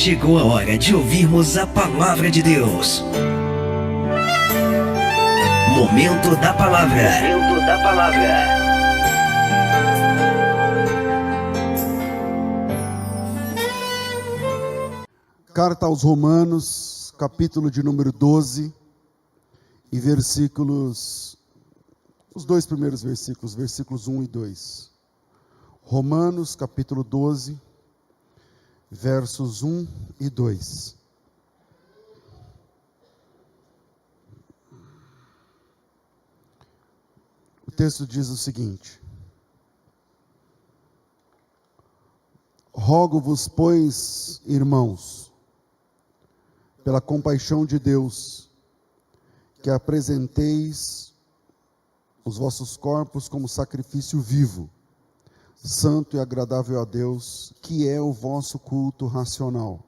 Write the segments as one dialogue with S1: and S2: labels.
S1: chegou a hora de ouvirmos a palavra de Deus. Momento da palavra. Momento da palavra.
S2: Carta aos Romanos, capítulo de número 12, e versículos, os dois primeiros versículos, versículos 1 e 2. Romanos, capítulo 12, versos 1 e 2. O texto diz o seguinte: Rogo-vos, pois, irmãos, pela compaixão de Deus, que apresenteis os vossos corpos como sacrifício vivo, santo e agradável a Deus, que é o vosso culto racional.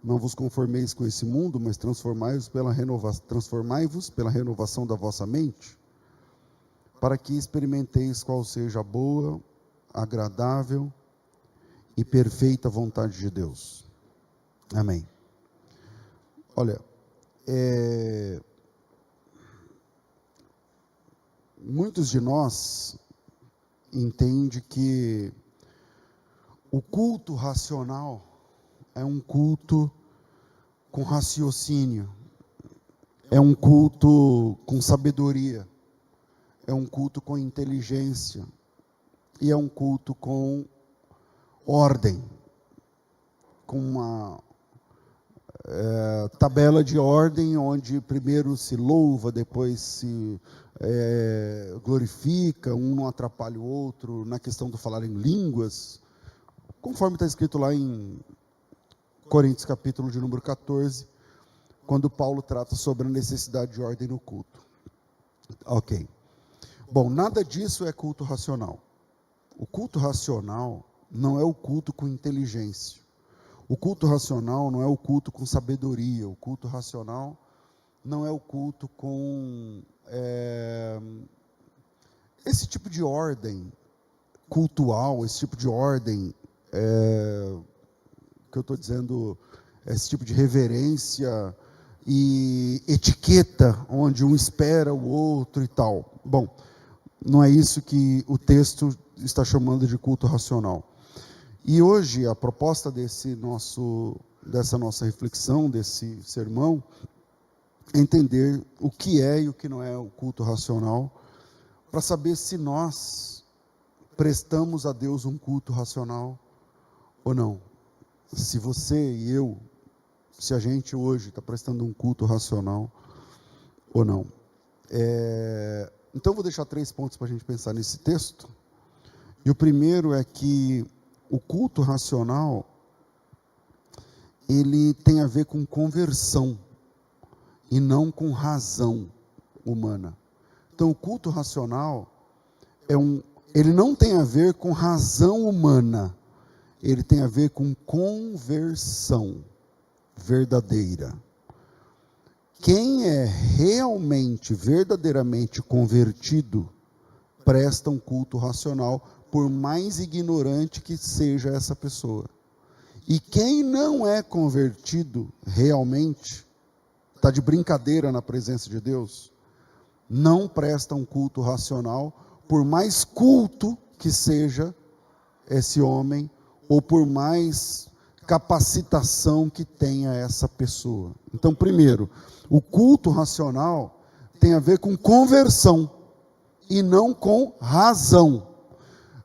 S2: Não vos conformeis com esse mundo, mas transformai-vos pela renovação da vossa mente, para que experimenteis qual seja a boa, agradável e perfeita vontade de Deus. Amém. Olha, muitos de nós entendem que o culto racional é um culto com raciocínio, é um culto com sabedoria, é um culto com inteligência e é um culto com ordem, com uma tabela de ordem, onde primeiro se louva, depois se glorifica, um não atrapalha o outro, na questão do falar em línguas, conforme está escrito lá em Coríntios capítulo de número 14, quando Paulo trata sobre a necessidade de ordem no culto. Ok. Bom, nada disso é culto racional. O culto racional não é o culto com inteligência. O culto racional não é o culto com sabedoria. O culto racional não é o culto com esse tipo de ordem cultual, esse tipo de ordem, que eu estou dizendo, esse tipo de reverência e etiqueta, onde um espera o outro e tal. Bom, não é isso que o texto está chamando de culto racional. E hoje a proposta dessa nossa reflexão, desse sermão, é entender o que é e o que não é o culto racional, para saber se nós prestamos a Deus um culto racional ou não. Se você e eu, se a gente hoje está prestando um culto racional ou não. Então eu vou deixar 3 pontos para a gente pensar nesse texto. E o primeiro é que o culto racional, ele tem a ver com conversão e não com razão humana. Então o culto racional ele não tem a ver com razão humana, ele tem a ver com conversão verdadeira. Quem é realmente, verdadeiramente convertido, presta um culto racional, por mais ignorante que seja essa pessoa. E quem não é convertido realmente, está de brincadeira na presença de Deus, não presta um culto racional, por mais culto que seja esse homem, ou por mais capacitação que tenha essa pessoa. Então, primeiro, o culto racional tem a ver com conversão, e não com razão.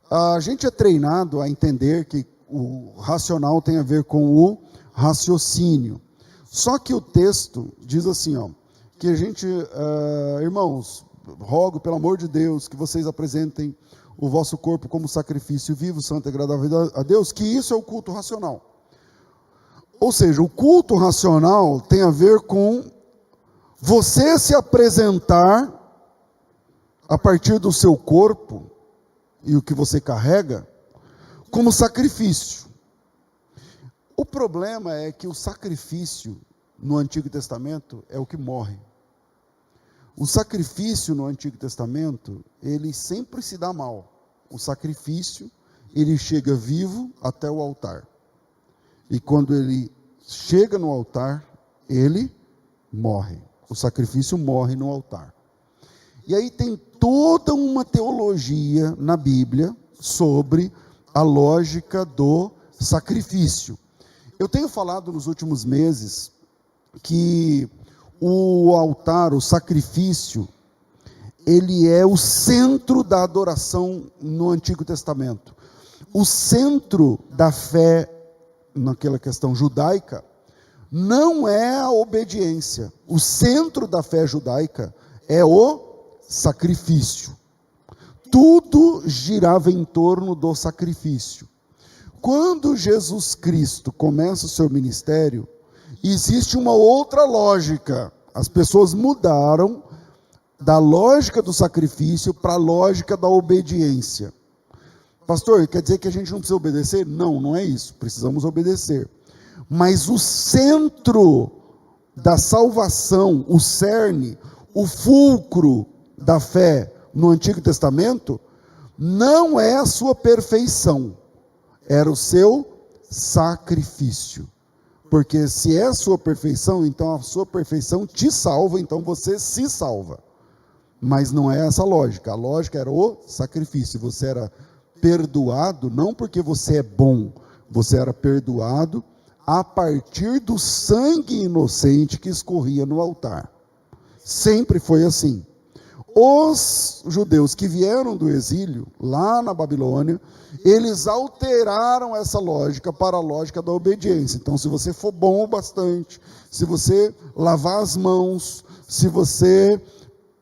S2: A gente é treinado a entender que o racional tem a ver com o raciocínio. Só que o texto diz assim, que a gente, irmãos, rogo pelo amor de Deus que vocês apresentem o vosso corpo como sacrifício vivo, santo e agradável a Deus, que isso é o culto racional. Ou seja, o culto racional tem a ver com você se apresentar a partir do seu corpo e o que você carrega, como sacrifício. O problema é que o sacrifício no Antigo Testamento é o que morre. O sacrifício no Antigo Testamento, ele sempre se dá mal. O sacrifício, ele chega vivo até o altar. E quando ele chega no altar, ele morre. O sacrifício morre no altar. E aí tem toda uma teologia na Bíblia sobre a lógica do sacrifício. Eu tenho falado nos últimos meses que o altar, o sacrifício, ele é o centro da adoração no Antigo Testamento. O centro da fé naquela questão judaica não é a obediência. O centro da fé judaica é o sacrifício. Tudo girava em torno do sacrifício. Quando Jesus Cristo começa o seu ministério, existe uma outra lógica. As pessoas mudaram da lógica do sacrifício para a lógica da obediência. Pastor, quer dizer que a gente não precisa obedecer? Não, não é isso. Precisamos obedecer. Mas o centro da salvação, o cerne, o fulcro da fé no Antigo Testamento, não é a sua perfeição, era o seu sacrifício. Porque se é a sua perfeição, então a sua perfeição te salva, então você se salva. Mas não é essa a lógica. A lógica era o sacrifício. Você era perdoado não porque você é bom, você era perdoado a partir do sangue inocente que escorria no altar. Sempre foi assim. Os judeus que vieram do exílio, lá na Babilônia, eles alteraram essa lógica para a lógica da obediência. Então, se você for bom o bastante, se você lavar as mãos, se você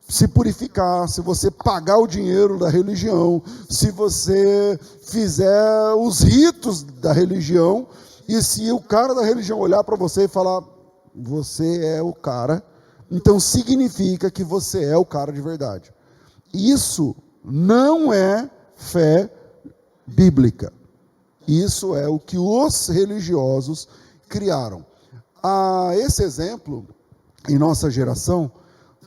S2: se purificar, se você pagar o dinheiro da religião, se você fizer os ritos da religião, e se o cara da religião olhar para você e falar, você é o cara, então significa que você é o cara de verdade. Isso não é fé bíblica. Isso é o que os religiosos criaram. Esse exemplo, em nossa geração,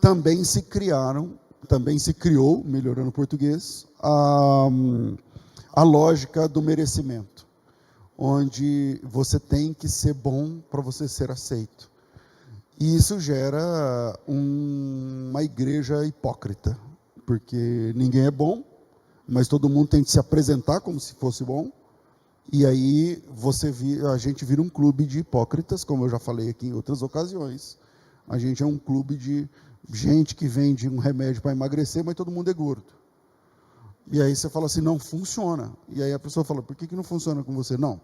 S2: também se criou, melhorando o português, a lógica do merecimento, onde você tem que ser bom para você ser aceito. E isso gera uma igreja hipócrita, porque ninguém é bom, mas todo mundo tem que se apresentar como se fosse bom, e aí a gente vira um clube de hipócritas, como eu já falei aqui em outras ocasiões. A gente é um clube de gente que vende um remédio para emagrecer, mas todo mundo é gordo. E aí você fala assim, não funciona. E aí a pessoa fala, por que não funciona com você? Não,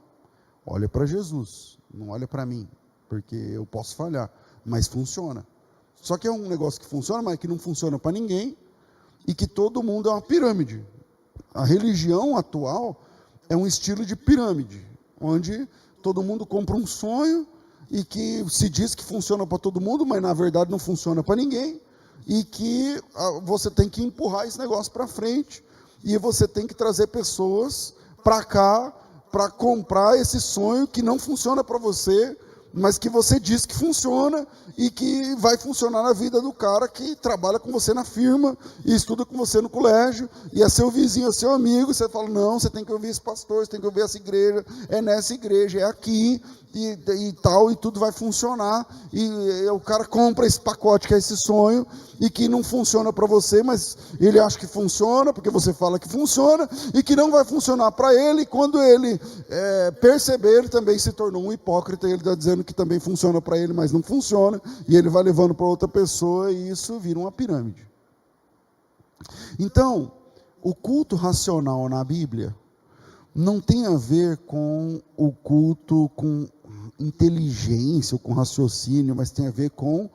S2: olha para Jesus, não olha para mim, porque eu posso falhar, mas funciona. Só que é um negócio que funciona, mas que não funciona para ninguém, e que todo mundo é uma pirâmide. A religião atual é um estilo de pirâmide, onde todo mundo compra um sonho, e que se diz que funciona para todo mundo, mas na verdade não funciona para ninguém, e que você tem que empurrar esse negócio para frente, e você tem que trazer pessoas para cá, para comprar esse sonho que não funciona para você, mas que você diz que funciona, e que vai funcionar na vida do cara que trabalha com você na firma, e estuda com você no colégio, e é seu vizinho, é seu amigo, e você fala, não, você tem que ouvir esse pastor, você tem que ouvir essa igreja, é nessa igreja, é aqui, e tal, e tudo vai funcionar, e o cara compra esse pacote que é esse sonho, e que não funciona para você, mas ele acha que funciona, porque você fala que funciona, e que não vai funcionar para ele, e quando ele perceber, ele também se tornou um hipócrita, e ele está dizendo que também funciona para ele, mas não funciona, e ele vai levando para outra pessoa, e isso vira uma pirâmide. Então, o culto racional na Bíblia não tem a ver com o culto com inteligência ou com raciocínio, mas tem a ver com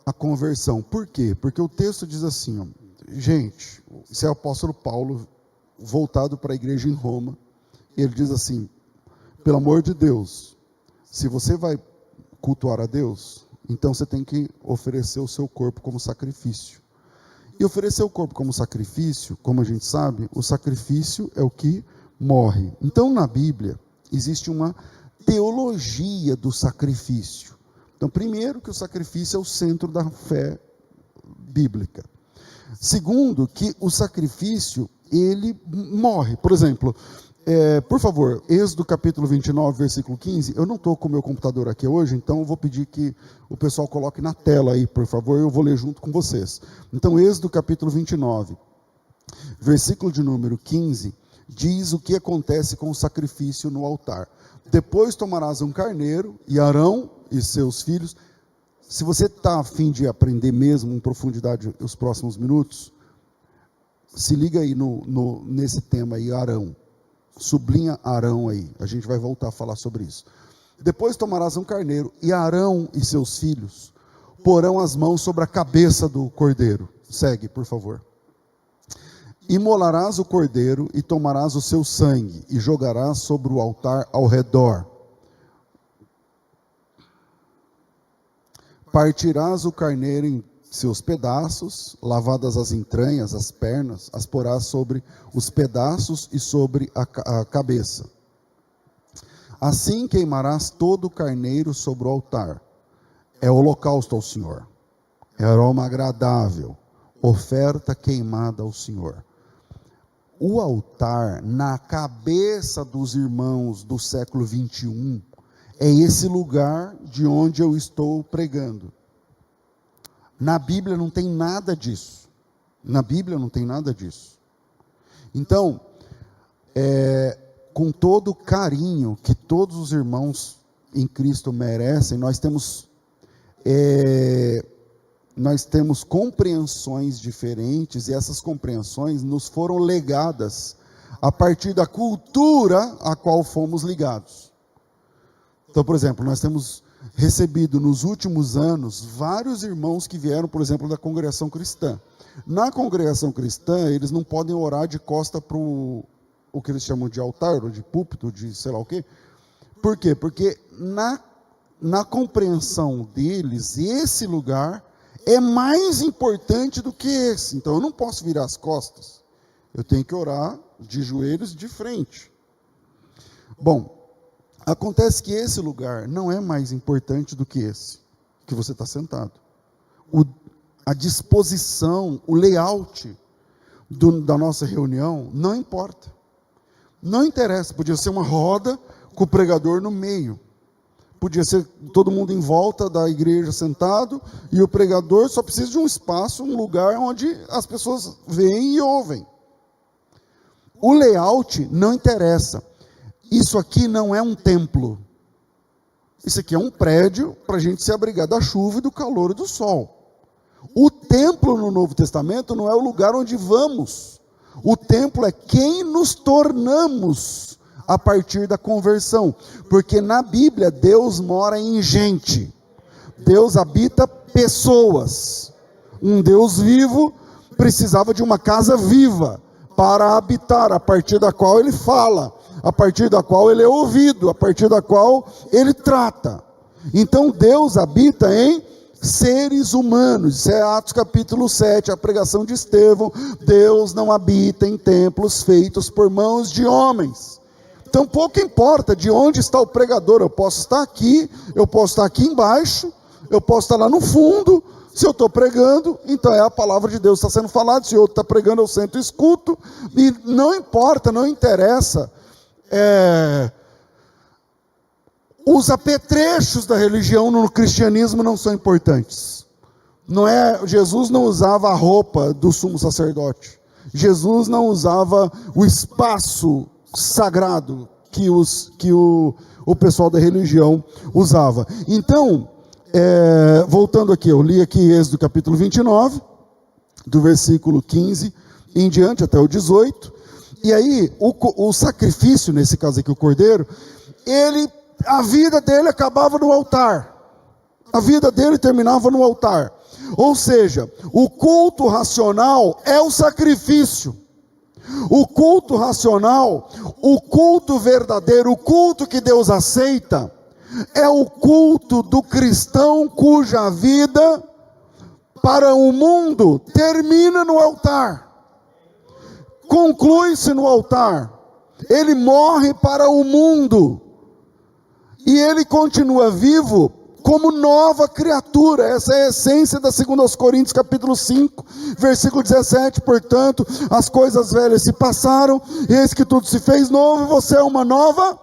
S2: a conversão. Por quê? Porque o texto diz assim, ó, gente, esse é o apóstolo Paulo voltado para a igreja em Roma, ele diz assim, pelo amor de Deus, se você vai cultuar a Deus, então você tem que oferecer o seu corpo como sacrifício. E oferecer o corpo como sacrifício, como a gente sabe, o sacrifício é o que morre. Então, na Bíblia, existe uma teologia do sacrifício. Então, primeiro, que o sacrifício é o centro da fé bíblica. Segundo, que o sacrifício, ele morre. Por exemplo, Por favor, Êxodo capítulo 29, versículo 15. Eu não estou com o meu computador aqui hoje, então eu vou pedir que o pessoal coloque na tela aí, por favor, eu vou ler junto com vocês. Então, Êxodo capítulo 29, versículo de número 15, diz o que acontece com o sacrifício no altar. Depois tomarás um carneiro, e Arão e seus filhos. Se você está a fim de aprender mesmo em profundidade os próximos minutos, se liga aí nesse tema aí, Arão. Sublinha Arão aí, a gente vai voltar a falar sobre isso. Depois tomarás um carneiro, e Arão e seus filhos porão as mãos sobre a cabeça do cordeiro. Segue, por favor. Imolarás o cordeiro e tomarás o seu sangue e jogarás sobre o altar ao redor. Partirás o carneiro em seus pedaços, lavadas as entranhas, as pernas, as porás sobre os pedaços e sobre a cabeça. Assim queimarás todo o carneiro sobre o altar. É holocausto ao Senhor. É aroma agradável, oferta queimada ao Senhor. O altar, na cabeça dos irmãos do século 21, é esse lugar de onde eu estou pregando. Na Bíblia não tem nada disso. Na Bíblia não tem nada disso. Então, com todo o carinho que todos os irmãos em Cristo merecem, nós temos compreensões diferentes, e essas compreensões nos foram legadas a partir da cultura a qual fomos ligados. Então, por exemplo, nós temos recebido nos últimos anos vários irmãos que vieram, por exemplo, da congregação cristã. Na congregação cristã, eles não podem orar de costa para o que eles chamam de altar, ou de púlpito, de sei lá o quê. Por quê? Porque na compreensão deles, esse lugar é mais importante do que esse. Então eu não posso virar as costas. Eu tenho que orar de joelhos de frente. Bom, acontece que esse lugar não é mais importante do que esse, que você está sentado. A disposição, o layout da nossa reunião não importa. Não interessa, podia ser uma roda com o pregador no meio. Podia ser todo mundo em volta da igreja sentado, e o pregador só precisa de um espaço, um lugar onde as pessoas veem e ouvem. O layout não interessa. Isso aqui não é um templo. Isso aqui é um prédio para a gente se abrigar da chuva e do calor e do sol. O templo no Novo Testamento não é o lugar onde vamos. O templo é quem nos tornamos a partir da conversão. Porque na Bíblia Deus mora em gente. Deus habita pessoas. Um Deus vivo precisava de uma casa viva para habitar, a partir da qual ele fala, a partir da qual ele é ouvido, a partir da qual ele trata. Então Deus habita em seres humanos. Isso é Atos capítulo 7, a pregação de Estevão. Deus não habita em templos feitos por mãos de homens. Então pouco importa de onde está o pregador. Eu posso estar aqui, eu posso estar aqui embaixo, eu posso estar lá no fundo. Se eu estou pregando, então é a palavra de Deus que está sendo falada. Se outro está pregando, eu sento e escuto. E não importa, não interessa os apetrechos da religião no cristianismo não são importantes. Jesus não usava a roupa do sumo sacerdote. Jesus não usava o espaço sagrado que o pessoal da religião usava. Então, voltando aqui, eu li aqui Êxodo capítulo 29, do versículo 15 em diante até o 18. E aí, o sacrifício, nesse caso aqui, o cordeiro, a vida dele acabava no altar. A vida dele terminava no altar. Ou seja, o culto racional é o sacrifício. O culto racional, o culto verdadeiro, o culto que Deus aceita, é o culto do cristão cuja vida para o mundo termina no altar. Conclui-se no altar. Ele morre para o mundo. E ele continua vivo como nova criatura. Essa é a essência da 2 Coríntios capítulo 5, versículo 17. Portanto, as coisas velhas se passaram, e eis que tudo se fez novo, e você é uma nova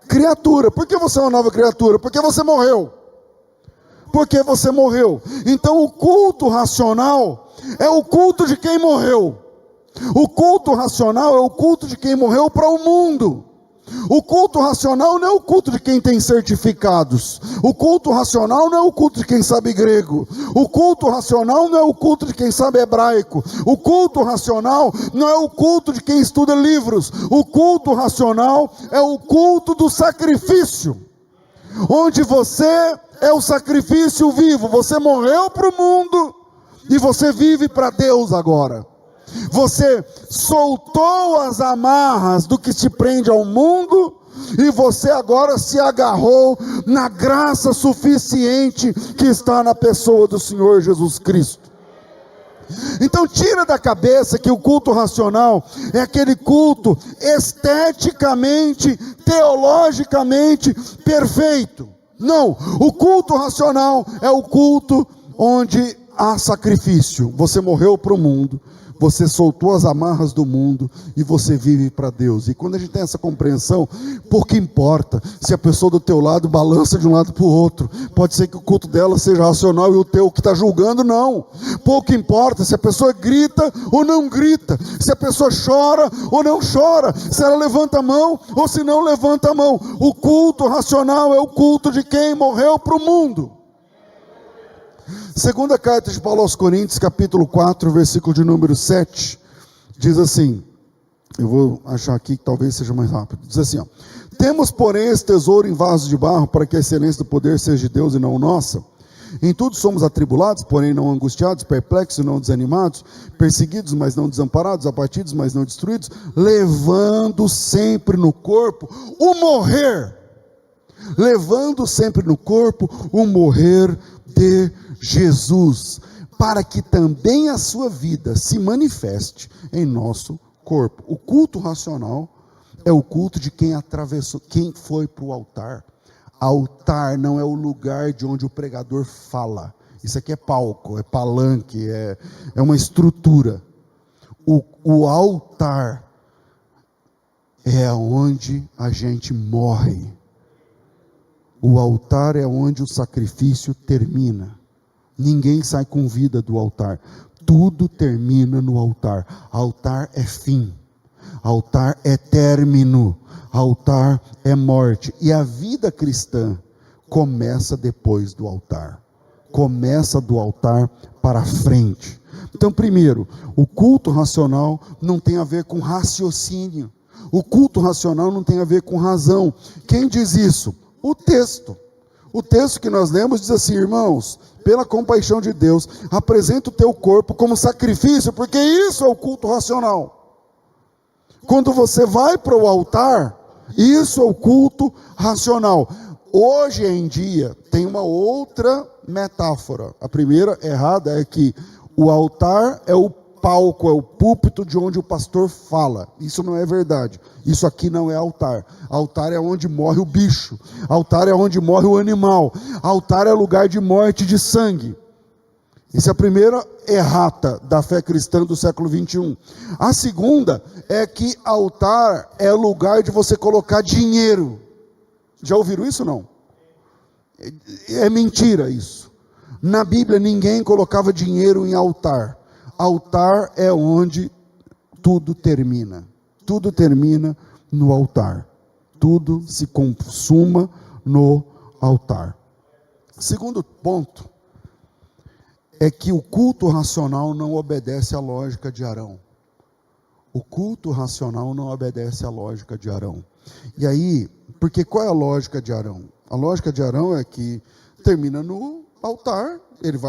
S2: criatura. Por que você é uma nova criatura? Porque você morreu. Porque você morreu. Então o culto racional é o culto de quem morreu. O culto racional é o culto de quem morreu para o mundo. O culto racional não é o culto de quem tem certificados. O culto racional não é o culto de quem sabe grego. O culto racional não é o culto de quem sabe hebraico. O culto racional não é o culto de quem estuda livros. O culto racional é o culto do sacrifício, onde você é o sacrifício vivo. Você morreu para o mundo e você vive para Deus agora. Você soltou as amarras do que te prende ao mundo, e você agora se agarrou na graça suficiente que está na pessoa do Senhor Jesus Cristo. Então tira da cabeça que o culto racional é aquele culto esteticamente, teologicamente perfeito. Não, o culto racional é o culto onde há sacrifício. Você morreu para o mundo, você soltou as amarras do mundo e você vive para Deus. E quando a gente tem essa compreensão, pouco importa se a pessoa do teu lado balança de um lado para o outro. Pode ser que o culto dela seja racional e o teu que está julgando, não. Pouco importa se a pessoa grita ou não grita, se a pessoa chora ou não chora, se ela levanta a mão ou se não levanta a mão. O culto racional é o culto de quem morreu para o mundo. Segunda carta de Paulo aos Coríntios, capítulo 4, versículo de número 7, diz assim, eu vou achar aqui que talvez seja mais rápido, diz assim, ó: temos porém esse tesouro em vasos de barro, para que a excelência do poder seja de Deus e não nossa. Em tudo somos atribulados, porém não angustiados, perplexos e não desanimados, perseguidos, mas não desamparados, abatidos, mas não destruídos, levando sempre no corpo o morrer, levando sempre no corpo o morrer de Jesus, para que também a sua vida se manifeste em nosso corpo. O culto racional é o culto de quem atravessou, quem foi para o altar. Altar não é o lugar de onde o pregador fala. Isso aqui é palco, é palanque, é uma estrutura. O altar é onde a gente morre. O altar é onde o sacrifício termina. Ninguém sai com vida do altar. Tudo termina no altar. Altar é fim. Altar é término. Altar é morte. E a vida cristã começa depois do altar. Começa do altar para frente. Então, primeiro, o culto racional não tem a ver com raciocínio. O culto racional não tem a ver com razão. Quem diz isso? O texto. O texto que nós lemos diz assim: irmãos, pela compaixão de Deus, apresenta o teu corpo como sacrifício, porque isso é o culto racional. Quando você vai para o altar, isso é o culto racional. Hoje em dia, tem uma outra metáfora. A primeira errada é que o altar é o palco, é o púlpito de onde o pastor fala. Isso não é verdade. Isso aqui não é altar. Altar é onde morre o bicho. Altar é onde morre o animal. Altar é lugar de morte de sangue. Essa é a primeira errata da fé cristã do século 21. A segunda é que altar é lugar de você colocar dinheiro. Já ouviram isso, não? É mentira isso. Na Bíblia ninguém colocava dinheiro em altar. Altar é onde tudo termina. Tudo termina no altar. Tudo se consuma no altar. Segundo ponto é que o culto racional não obedece à lógica de Arão. O culto racional não obedece à lógica de Arão. E aí, porque qual é a lógica de Arão? A lógica de Arão é que termina no altar.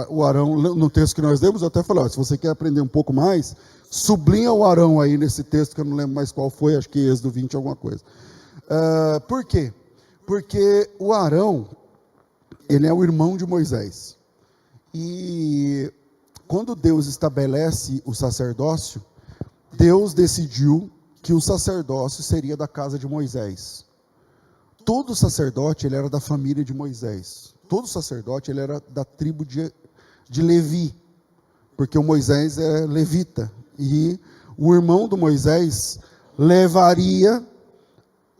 S2: O Arão, no texto que nós lemos, eu até falei, se você quer aprender um pouco mais, sublinha o Arão aí nesse texto, que eu não lembro mais qual foi, acho que Êxodo 20 alguma coisa. Por quê? Porque o Arão, ele é o irmão de Moisés. E quando Deus estabelece o sacerdócio, Deus decidiu que o sacerdócio seria da casa de Moisés. todo sacerdote ele era da família de Moisés. Todo sacerdote ele era da tribo de Levi, porque o Moisés é levita, e o irmão do Moisés levaria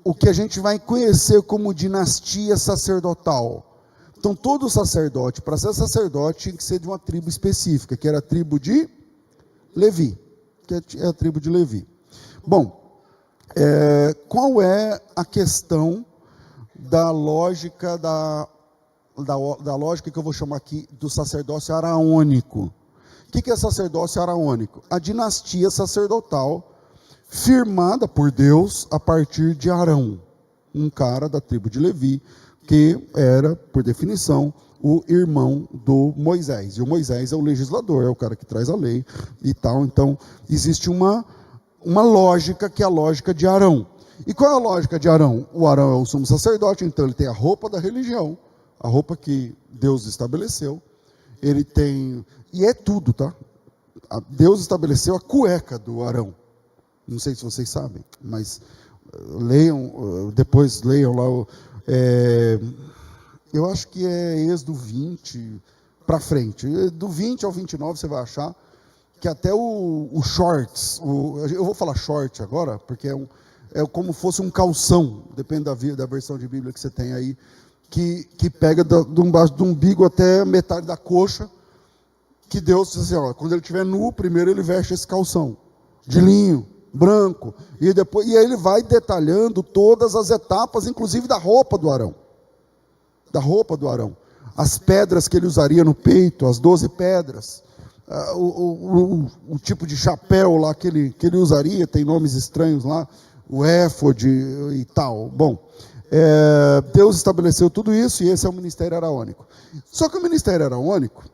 S2: o que a gente vai conhecer como dinastia sacerdotal. Então todo sacerdote, para ser sacerdote, tinha que ser de uma tribo específica, que era a tribo de Levi, que é a tribo de Levi. Bom, qual é a questão da lógica da lógica que eu vou chamar aqui do sacerdócio araônico? O que é sacerdócio araônico? A dinastia sacerdotal firmada por Deus a partir de Arão, um cara da tribo de Levi, que era, por definição, o irmão do Moisés. E o Moisés é o legislador, é o cara que traz a lei e tal. Então, existe uma lógica que é a lógica de Arão. E qual é a lógica de Arão? O Arão é o sumo sacerdote, então ele tem a roupa da religião, a roupa que Deus estabeleceu. Ele tem, e é tudo, tá? Deus estabeleceu a cueca do Arão. Não sei se vocês sabem, mas depois leiam lá, eu acho que é Êxodo 20 para frente, do 20 ao 29 você vai achar que até o shorts, eu vou falar short agora, porque é como fosse um calção, depende da versão de Bíblia que você tem aí, que pega do umbigo até metade da coxa, que Deus diz assim, ó, quando ele estiver nu, primeiro ele veste esse calção, de linho, branco, e aí ele vai detalhando todas as etapas, inclusive da roupa do Arão. As pedras que ele usaria no peito, as 12 pedras, o tipo de chapéu lá que ele usaria, tem nomes estranhos lá, o éfode e tal. Bom, Deus estabeleceu tudo isso e esse é o ministério araônico. Só que o ministério araônico,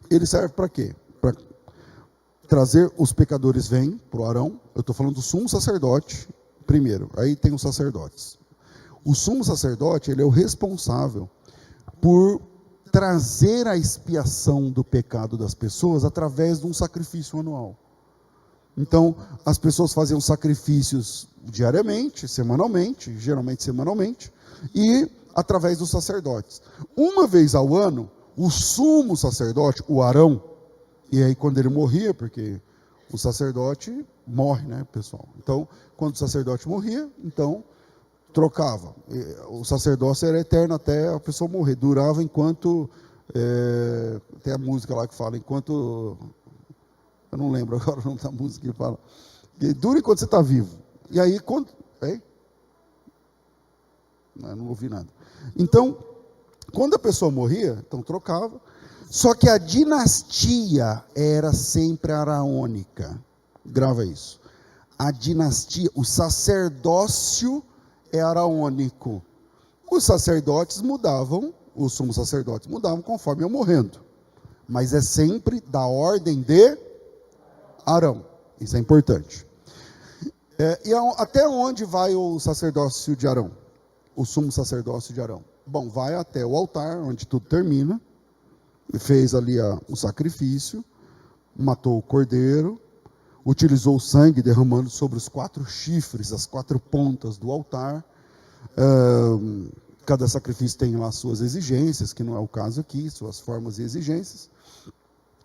S2: ele serve para quê? Para trazer os pecadores vêm para o Arão. Eu estou falando do sumo sacerdote primeiro, aí tem os sacerdotes. O sumo sacerdote, ele é o responsável por trazer a expiação do pecado das pessoas através de um sacrifício anual. Então, as pessoas faziam sacrifícios diariamente, semanalmente, geralmente semanalmente, e através dos sacerdotes. Uma vez ao ano, o sumo sacerdote, o Arão, e aí quando ele morria, porque o sacerdote morre, né, pessoal? Então, quando o sacerdote morria, então trocava. O sacerdócio era eterno até a pessoa morrer. Durava enquanto, tem a música lá que fala, enquanto, eu não lembro agora o nome da música que fala, que dura enquanto você está vivo. E aí, quando, não ouvi nada. Então, quando a pessoa morria, então trocava. Só que a dinastia era sempre araônica. Grava isso. A dinastia, o sacerdócio é araônico. Os sacerdotes mudavam, os sumos sacerdotes mudavam conforme iam morrendo. Mas é sempre da ordem de Arão. Isso é importante. E até onde vai o sacerdócio de Arão? O sumo sacerdócio de Arão? Bom, vai até o altar, onde tudo termina. Fez ali o sacrifício, matou o cordeiro, utilizou o sangue derramando sobre os 4 chifres, as 4 pontas do altar. Cada sacrifício tem lá suas exigências, que não é o caso aqui, suas formas e exigências.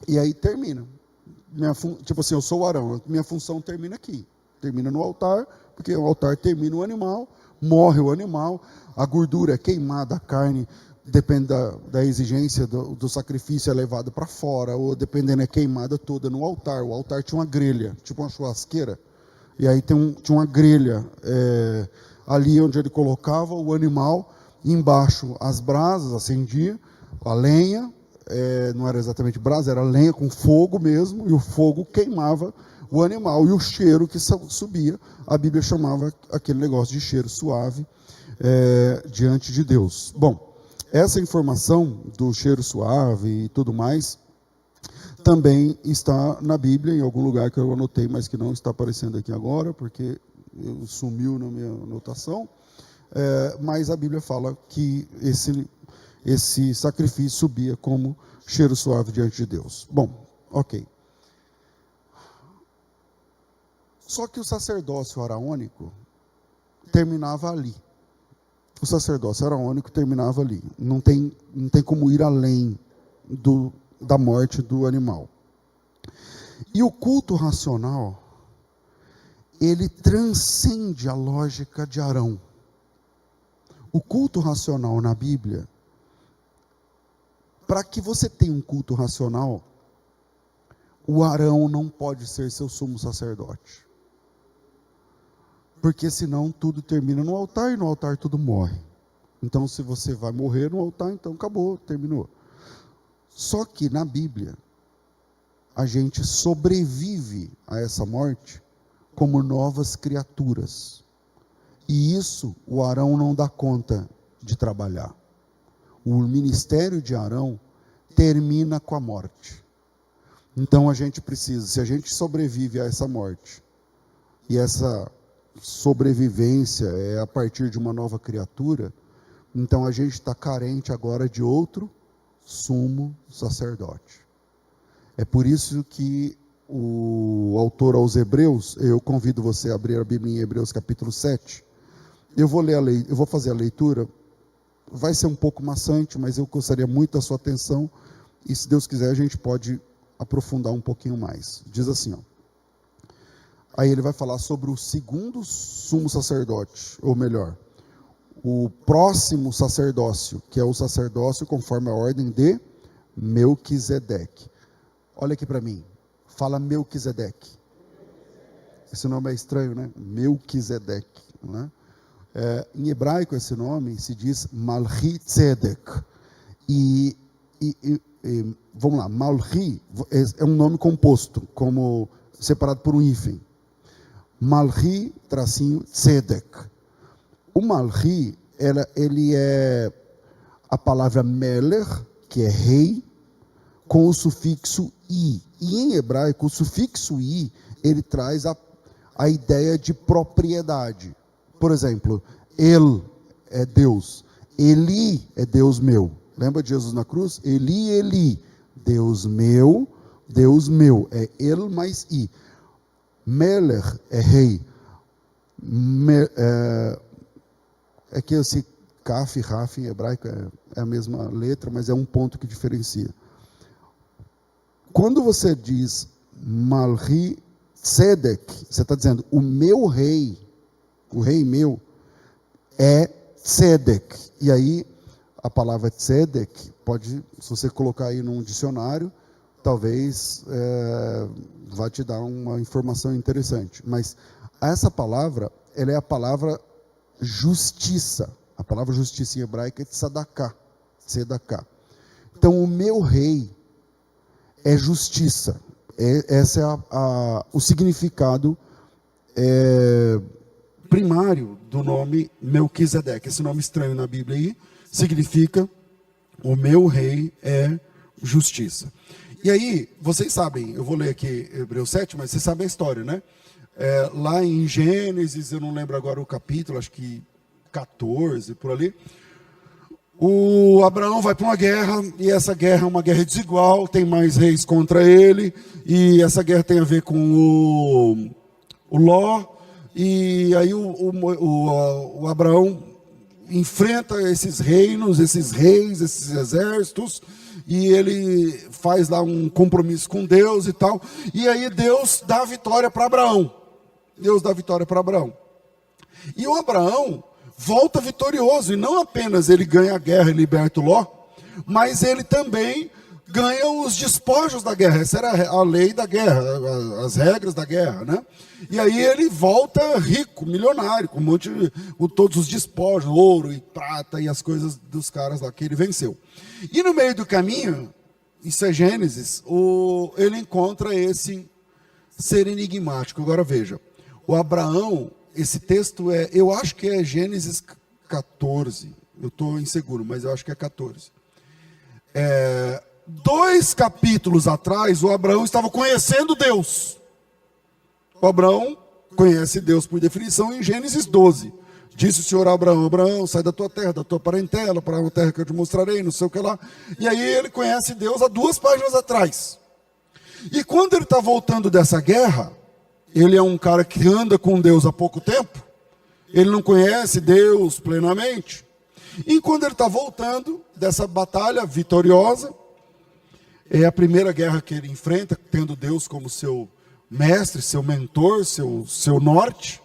S2: E aí termina. Tipo assim, eu sou o Arão, minha função termina aqui. Termina no altar, porque o altar termina o animal, morre o animal, a gordura é queimada, a carne, depende da exigência do sacrifício, é levado para fora, ou dependendo, é queimada toda no altar. O altar tinha uma grelha, tipo uma churrasqueira, e aí tinha uma grelha ali onde ele colocava o animal, embaixo as brasas, acendia, a lenha, não era exatamente brasa, era lenha com fogo mesmo, e o fogo queimava o animal, e o cheiro que subia, a Bíblia chamava aquele negócio de cheiro suave diante de Deus. Bom, essa informação do cheiro suave e tudo mais, também está na Bíblia, em algum lugar que eu anotei, mas que não está aparecendo aqui agora, porque sumiu na minha anotação, mas a Bíblia fala que esse sacrifício subia como cheiro suave diante de Deus. Bom, ok. Só que o sacerdócio araônico terminava ali. o sacerdócio araônico terminava ali. Não tem como ir além da morte do animal. E o culto racional, ele transcende a lógica de Arão. O culto racional na Bíblia, para que você tenha um culto racional, o Arão não pode ser seu sumo sacerdote. Porque senão tudo termina no altar e no altar tudo morre. Então se você vai morrer no altar, então acabou, terminou. Só que na Bíblia, a gente sobrevive a essa morte como novas criaturas. E isso o Arão não dá conta de trabalhar. O ministério de Arão termina com a morte. Então a gente precisa, se a gente sobrevive a essa morte, e essa sobrevivência é a partir de uma nova criatura, então a gente está carente agora de outro sumo sacerdote. É por isso que o autor aos Hebreus, eu convido você a abrir a Bíblia em Hebreus capítulo 7, eu vou fazer a leitura, vai ser um pouco maçante, mas eu gostaria muito da sua atenção, e se Deus quiser a gente pode aprofundar um pouquinho mais. Diz assim, ó. Aí ele vai falar sobre o segundo sumo sacerdote, ou melhor, o próximo sacerdócio, que é o sacerdócio conforme a ordem de Melquisedeque. Olha aqui para mim, fala Melquisedeque. Esse nome é estranho, né? Melquisedeque, né? Em hebraico esse nome se diz Malchi-Tzedek. E vamos lá, Malchi é um nome composto, como separado por um hífen. Malchi-Tzedek. O Malchi, ele é a palavra Meler, que é rei, com o sufixo i. E em hebraico, o sufixo i, ele traz a ideia de propriedade. Por exemplo, El é Deus, Eli é Deus meu. Lembra de Jesus na cruz? Eli, Eli, Deus meu, é El mais I. Meler é rei. É que esse Kaf e Raf em hebraico é a mesma letra, mas é um ponto que diferencia. Quando você diz Malchi Tzedek, você está dizendo, o meu rei, o rei meu, é Tzedek. E aí, a palavra Tzedek, pode, se você colocar aí num dicionário, talvez vai te dar uma informação interessante. Mas essa palavra, ela é a palavra justiça. A palavra justiça em hebraico é tzedakah. Então, o meu rei é justiça. Esse é o significado primário do nome Melquisedeque. Esse nome estranho na Bíblia aí significa o meu rei é justiça. E aí, vocês sabem, eu vou ler aqui Hebreus 7, mas vocês sabem a história, né? Lá em Gênesis, eu não lembro agora o capítulo, acho que 14, por ali. O Abraão vai para uma guerra, e essa guerra é uma guerra desigual, tem mais reis contra ele, e essa guerra tem a ver com o Ló, e aí o Abraão enfrenta esses reinos, esses reis, esses exércitos, e ele faz lá um compromisso com Deus e tal, e aí Deus dá a vitória para Abraão. E o Abraão volta vitorioso, e não apenas ele ganha a guerra e liberta o Ló, mas ele também ganha os despojos da guerra. Essa era a lei da guerra, as regras da guerra, né? E aí ele volta rico, milionário, com todos os despojos, ouro e prata e as coisas dos caras lá que ele venceu. E no meio do caminho, isso é Gênesis, ele encontra esse ser enigmático. Agora veja, o Abraão, esse texto eu acho que é Gênesis 14, eu estou inseguro, mas eu acho que é 14. 2 capítulos atrás, o Abraão estava conhecendo Deus. O Abraão conhece Deus por definição em Gênesis 12. Disse o Senhor a Abraão: Abraão, sai da tua terra, da tua parentela, para uma terra que eu te mostrarei, não sei o que lá. E aí ele conhece Deus há 2 páginas atrás. E quando ele está voltando dessa guerra, ele é um cara que anda com Deus há pouco tempo, ele não conhece Deus plenamente, Enquanto ele está voltando dessa batalha vitoriosa, é a primeira guerra que ele enfrenta, tendo Deus como seu mestre, seu mentor, seu norte.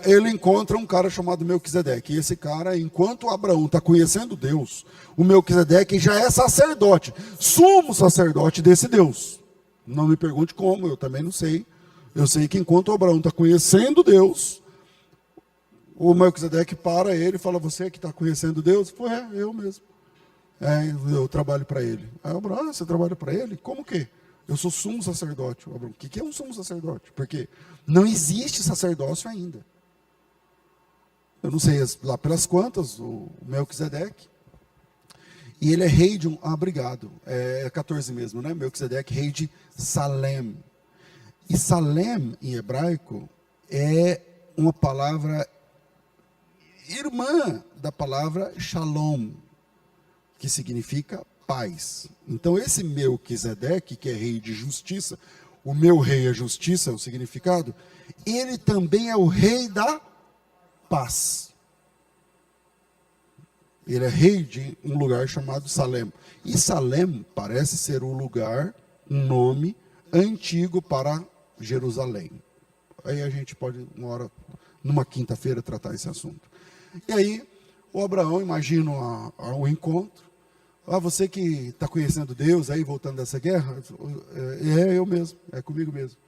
S2: Ele encontra um cara chamado Melquisedeque. E esse cara, enquanto Abraão está conhecendo Deus, o Melquisedeque já é sacerdote, sumo sacerdote desse Deus. Não me pergunte como, eu também não sei. Eu sei que enquanto Abraão está conhecendo Deus, o Melquisedeque para ele e fala: você que está conhecendo Deus? Pô, eu mesmo. Eu trabalho para ele. Aí Abraão: você trabalha para ele? Como que? Eu sou sumo sacerdote. Abraão: o que é um sumo sacerdote? Porque não existe sacerdócio ainda. Eu não sei lá pelas quantas, o Melquisedeque. E ele é rei de um... obrigado. É 14 mesmo, né? Melquisedeque, rei de Salem. E Salem, em hebraico, é uma palavra irmã da palavra Shalom, que significa paz. Então, esse Melquisedeque, que é rei de justiça, o meu rei é justiça, é o significado, ele também é o rei da paz. Ele é rei de um lugar chamado Salem. E Salem parece ser um lugar, um nome antigo para Jerusalém. Aí a gente pode, uma hora, numa quinta-feira, tratar esse assunto. E aí, o Abraão, imagina o encontro. Você que está conhecendo Deus, aí voltando dessa guerra, eu mesmo, é comigo mesmo.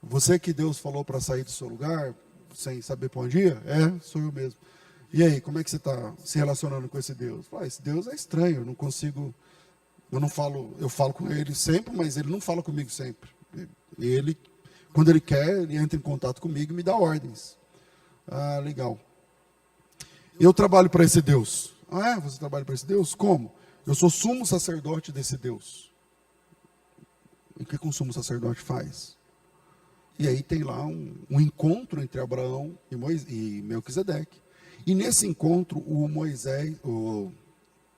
S2: Você que Deus falou para sair do seu lugar, sem saber para onde ia, sou eu mesmo. E aí, como é que você está se relacionando com esse Deus? Esse Deus é estranho, eu não consigo, eu falo com ele sempre, mas ele não fala comigo sempre. Ele, quando ele quer, ele entra em contato comigo e me dá ordens. Legal. Eu trabalho para esse Deus. Você trabalha para esse Deus? Como? Eu sou sumo sacerdote desse Deus. E o que um sumo sacerdote faz? E aí tem lá um encontro entre Abraão e Melquisedeque. E nesse encontro, o Moisés... eu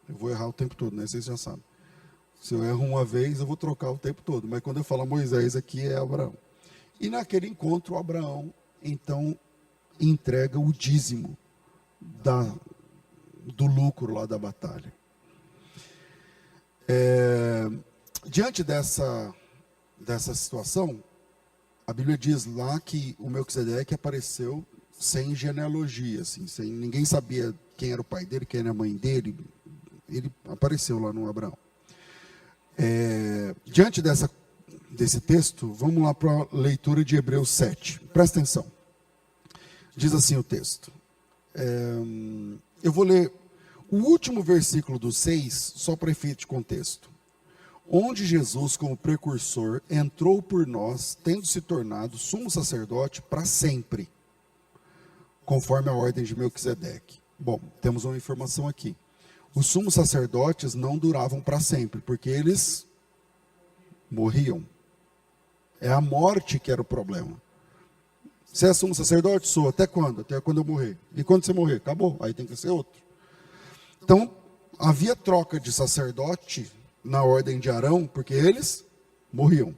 S2: vou errar o tempo todo, né? Vocês já sabem. Se eu erro uma vez, eu vou trocar o tempo todo. Mas quando eu falo Moisés aqui, é Abraão. E naquele encontro, Abraão, então, entrega o dízimo do lucro lá da batalha. Diante dessa situação, a Bíblia diz lá que o Melquisedeque apareceu sem genealogia, assim, ninguém sabia quem era o pai dele, quem era a mãe dele. Ele apareceu lá no Abraão. Diante desse texto, vamos lá para a leitura de Hebreus 7. Presta atenção. Diz assim o texto. Eu vou ler o último versículo do 6, só para efeito de contexto. Onde Jesus, como precursor, entrou por nós, tendo se tornado sumo sacerdote para sempre, conforme a ordem de Melquisedeque. Bom, temos uma informação aqui. Os sumos sacerdotes não duravam para sempre, porque eles morriam. É a morte que era o problema. Você é sumo sacerdote? Sou. Até quando? Até quando eu morrer. E quando você morrer? Acabou. Aí tem que ser outro. Então, havia troca de sacerdote na ordem de Arão, porque eles morriam.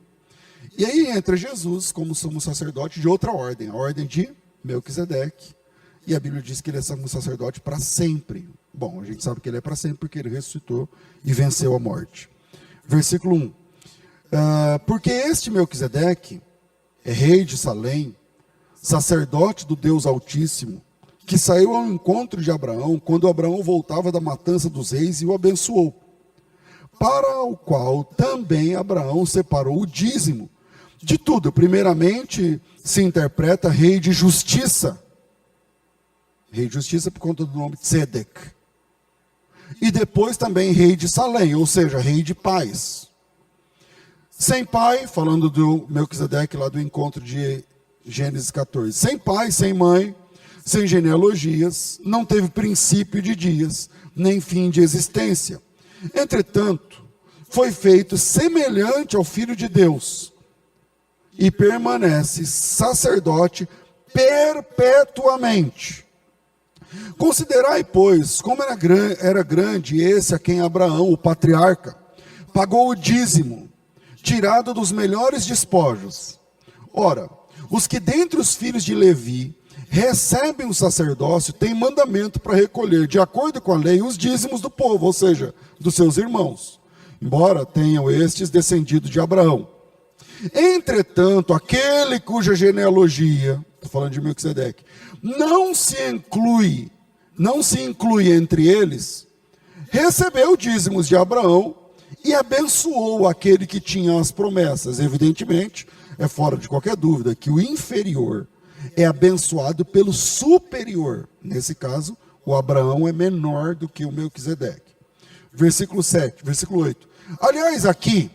S2: E aí entra Jesus como sumo sacerdote de outra ordem, a ordem de Melquisedeque. E a Bíblia diz que ele é sumo sacerdote para sempre. Bom, a gente sabe que ele é para sempre porque ele ressuscitou e venceu a morte. Versículo 1. Porque este Melquisedeque é rei de Salém, sacerdote do Deus Altíssimo, que saiu ao encontro de Abraão, quando Abraão voltava da matança dos reis e o abençoou. Para o qual também Abraão separou o dízimo de tudo. Primeiramente, se interpreta rei de justiça. Rei de justiça por conta do nome Tzedek. E depois também rei de Salém, ou seja, rei de paz. Sem pai, falando do Melquisedeque lá do encontro de Gênesis 14. Sem pai, sem mãe, sem genealogias, não teve princípio de dias, nem fim de existência. Entretanto, foi feito semelhante ao Filho de Deus e permanece sacerdote perpetuamente. Considerai, pois, como era grande esse a quem Abraão, o patriarca, pagou o dízimo, tirado dos melhores despojos. Ora, os que dentre os filhos de Levi recebem o sacerdócio, têm mandamento para recolher, de acordo com a lei, os dízimos do povo, ou seja, dos seus irmãos, embora tenham estes descendido de Abraão. Entretanto, aquele cuja genealogia, estou falando de Melquisedeque, não se inclui entre eles, recebeu dízimos de Abraão e abençoou aquele que tinha as promessas. Evidentemente, é fora de qualquer dúvida que o inferior é abençoado pelo superior. Nesse caso, o Abraão é menor do que o Melquisedeque. Versículo 8. Aliás, aqui,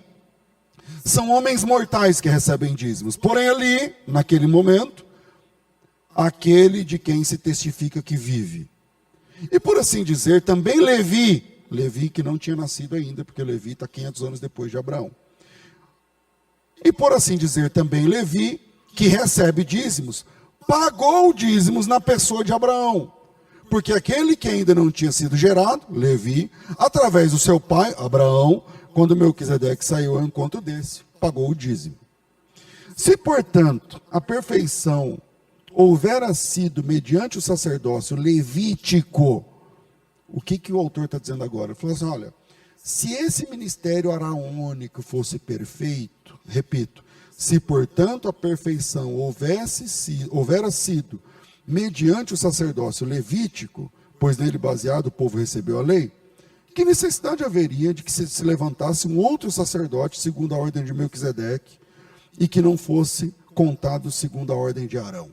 S2: são homens mortais que recebem dízimos. Porém, ali, naquele momento, aquele de quem se testifica que vive. E por assim dizer, também Levi que não tinha nascido ainda, porque Levi está 500 anos depois de Abraão. E por assim dizer, também Levi, que recebe dízimos, pagou dízimos na pessoa de Abraão. Porque aquele que ainda não tinha sido gerado, Levi, através do seu pai, Abraão, quando Melquisedeque saiu ao encontro desse, pagou o dízimo. Se, portanto, a perfeição houvera sido mediante o sacerdócio levítico, o que o autor está dizendo agora? Ele falou assim, olha, se esse ministério araônico fosse perfeito, repito, se, portanto, a perfeição houvera sido mediante o sacerdócio levítico, pois nele baseado o povo recebeu a lei, que necessidade haveria de que se levantasse um outro sacerdote segundo a ordem de Melquisedeque e que não fosse contado segundo a ordem de Arão?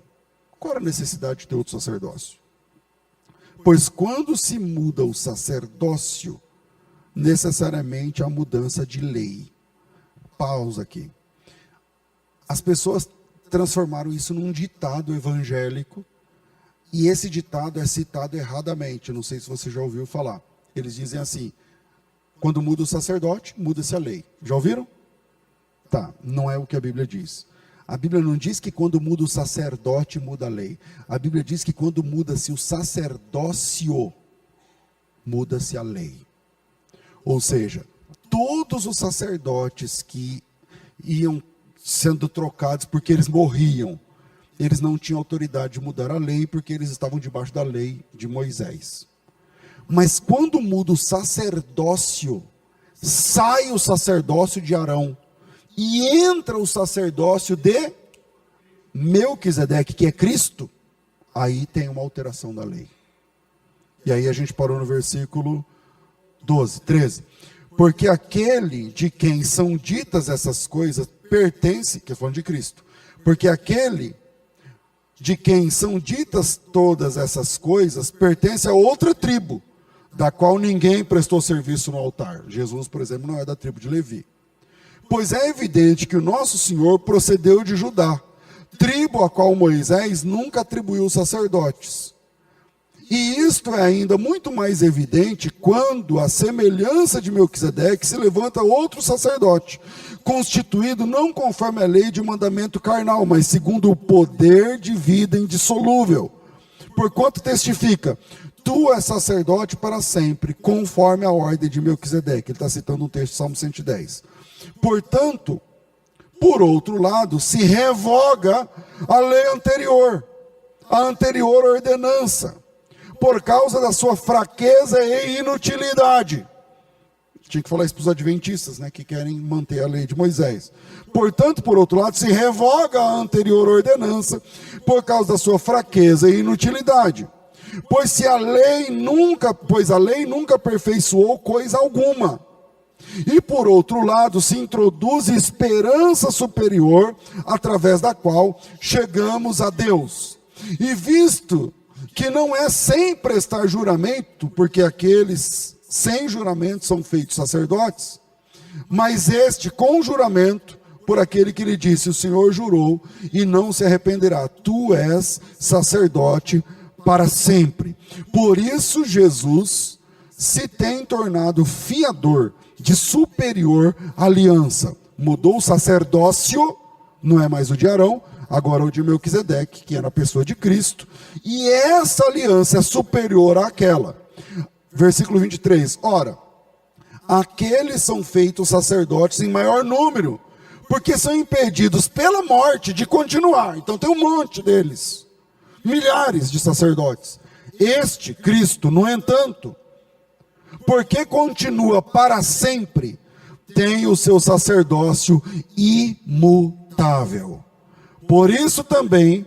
S2: Qual era a necessidade de ter outro sacerdócio? Pois quando se muda o sacerdócio, necessariamente há mudança de lei. Pausa aqui. As pessoas transformaram isso num ditado evangélico, e esse ditado é citado erradamente. Não sei se você já ouviu falar. Eles dizem assim, quando muda o sacerdote, muda-se a lei. Já ouviram? Tá, não é o que a Bíblia diz. A Bíblia não diz que quando muda o sacerdote, muda a lei. A Bíblia diz que quando muda-se o sacerdócio, muda-se a lei. Ou seja, todos os sacerdotes que iam sendo trocados porque eles morriam, eles não tinham autoridade de mudar a lei porque eles estavam debaixo da lei de Moisés. Mas quando muda o sacerdócio, sai o sacerdócio de Arão e entra o sacerdócio de Melquisedeque, que é Cristo, aí tem uma alteração da lei. E aí a gente parou no versículo 13. Porque aquele de quem são ditas essas coisas pertence, que é falando de Cristo, porque aquele de quem são ditas todas essas coisas pertence a outra tribo, da qual ninguém prestou serviço no altar. Jesus, por exemplo, não é da tribo de Levi. Pois é evidente que o nosso Senhor procedeu de Judá, tribo a qual Moisés nunca atribuiu sacerdotes. E isto é ainda muito mais evidente quando, à semelhança de Melquisedeque, se levanta outro sacerdote, constituído não conforme a lei de mandamento carnal, mas segundo o poder de vida indissolúvel. Porquanto testifica, tu és sacerdote para sempre, conforme a ordem de Melquisedeque. Ele está citando um texto, Salmo 110. Portanto, por outro lado, se revoga a lei anterior, a anterior ordenança, por causa da sua fraqueza e inutilidade. Tinha que falar isso para os adventistas, né, que querem manter a lei de Moisés. Portanto, por outro lado, se revoga a anterior ordenança, por causa da sua fraqueza e inutilidade. Pois a lei nunca aperfeiçoou coisa alguma. E por outro lado, se introduz esperança superior, através da qual chegamos a Deus. E visto que não é sem prestar juramento, porque aqueles sem juramento são feitos sacerdotes, mas este com juramento, por aquele que lhe disse, o Senhor jurou e não se arrependerá, tu és sacerdote para sempre. Por isso Jesus se tem tornado fiador de superior aliança. Mudou o sacerdócio, não é mais o de Arão, agora o de Melquisedeque, que era a pessoa de Cristo, e essa aliança é superior àquela. Versículo 23, ora, aqueles são feitos sacerdotes em maior número, porque são impedidos pela morte de continuar. Então tem um monte deles. milhares de sacerdotes. Este, Cristo, no entanto, porque continua para sempre, tem o seu sacerdócio imutável. Por isso também,